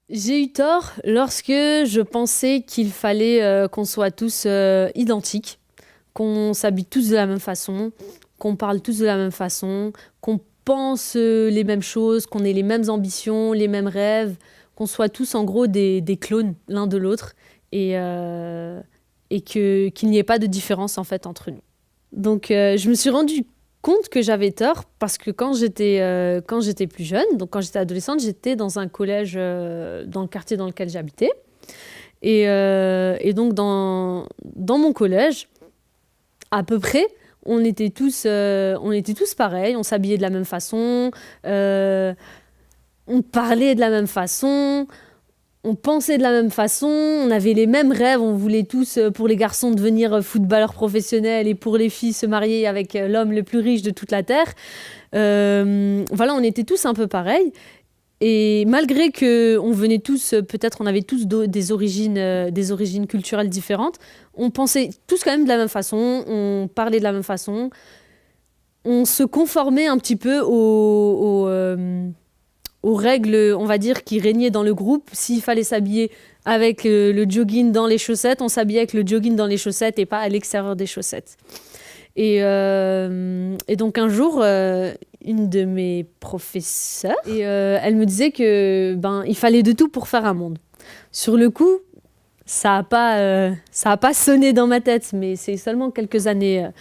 J'ai eu tort lorsque je pensais qu'il fallait qu'on soit tous identiques, qu'on s'habille tous de la même façon, qu'on parle tous de la même façon, qu'on pense les mêmes choses, qu'on ait les mêmes ambitions, les mêmes rêves, qu'on soit tous en gros des clones l'un de l'autre et qu'il n'y ait pas de différence en fait entre nous. Donc je me suis rendu compte que j'avais tort parce que quand j'étais plus jeune, donc quand j'étais adolescente, j'étais dans un collège dans le quartier dans lequel j'habitais. Et donc dans mon collège, à peu près, on était tous pareils, on s'habillait de la même façon, on parlait de la même façon, on pensait de la même façon, on avait les mêmes rêves, on voulait tous, pour les garçons, devenir footballeurs professionnels et pour les filles, se marier avec l'homme le plus riche de toute la Terre. Voilà, on était tous un peu pareils. Et malgré qu'on venait tous, peut-être on avait tous des origines culturelles différentes, on pensait tous quand même de la même façon, on parlait de la même façon, on se conformait un petit peu aux règles, on va dire, qui régnaient dans le groupe. S'il fallait s'habiller avec le jogging dans les chaussettes, on s'habillait avec le jogging dans les chaussettes et pas à l'extérieur des chaussettes. Et donc un jour, une de mes professeurs, elle me disait que il fallait de tout pour faire un monde. Sur le coup, ça a pas sonné dans ma tête, mais c'est seulement quelques années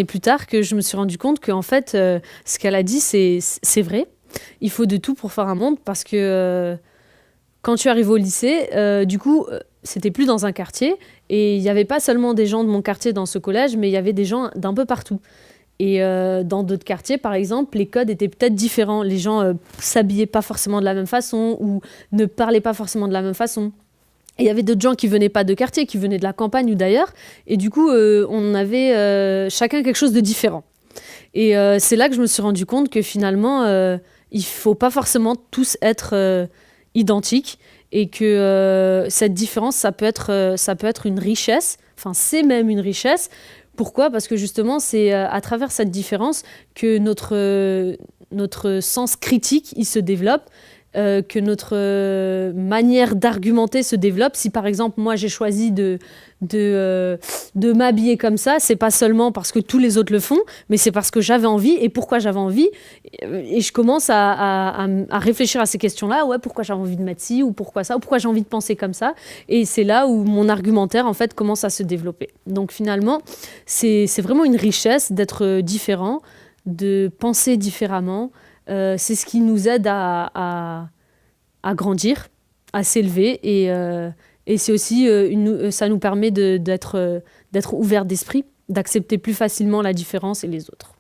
plus tard que je me suis rendu compte qu'en fait, ce qu'elle a dit, c'est vrai. Il faut de tout pour faire un monde parce que quand tu arrives au lycée, du coup, c'était plus dans un quartier et il n'y avait pas seulement des gens de mon quartier dans ce collège, mais il y avait des gens d'un peu partout. Et dans d'autres quartiers, par exemple, les codes étaient peut-être différents. Les gens s'habillaient pas forcément de la même façon ou ne parlaient pas forcément de la même façon. Et il y avait d'autres gens qui venaient pas de quartier, qui venaient de la campagne ou d'ailleurs. Et du coup, on avait chacun quelque chose de différent. Et c'est là que je me suis rendu compte que finalement, il faut pas forcément tous être identiques et que cette différence, ça peut être une richesse. Enfin, c'est même une richesse. Pourquoi ? Parce que justement, c'est à travers cette différence que notre sens critique, il se développe, que notre manière d'argumenter se développe. Si par exemple, moi, j'ai choisi de m'habiller comme ça, c'est pas seulement parce que tous les autres le font, mais c'est parce que j'avais envie. Et pourquoi j'avais envie ? Et je commence à réfléchir à ces questions-là. Ouais, pourquoi j'avais envie de mettre ci, ou pourquoi ça, ou pourquoi j'ai envie de penser comme ça. Et c'est là où mon argumentaire, en fait, commence à se développer. Donc finalement, c'est vraiment une richesse d'être différent, de penser différemment. C'est ce qui nous aide à grandir, à s'élever et c'est aussi ça nous permet d'être ouvert d'esprit, d'accepter plus facilement la différence et les autres.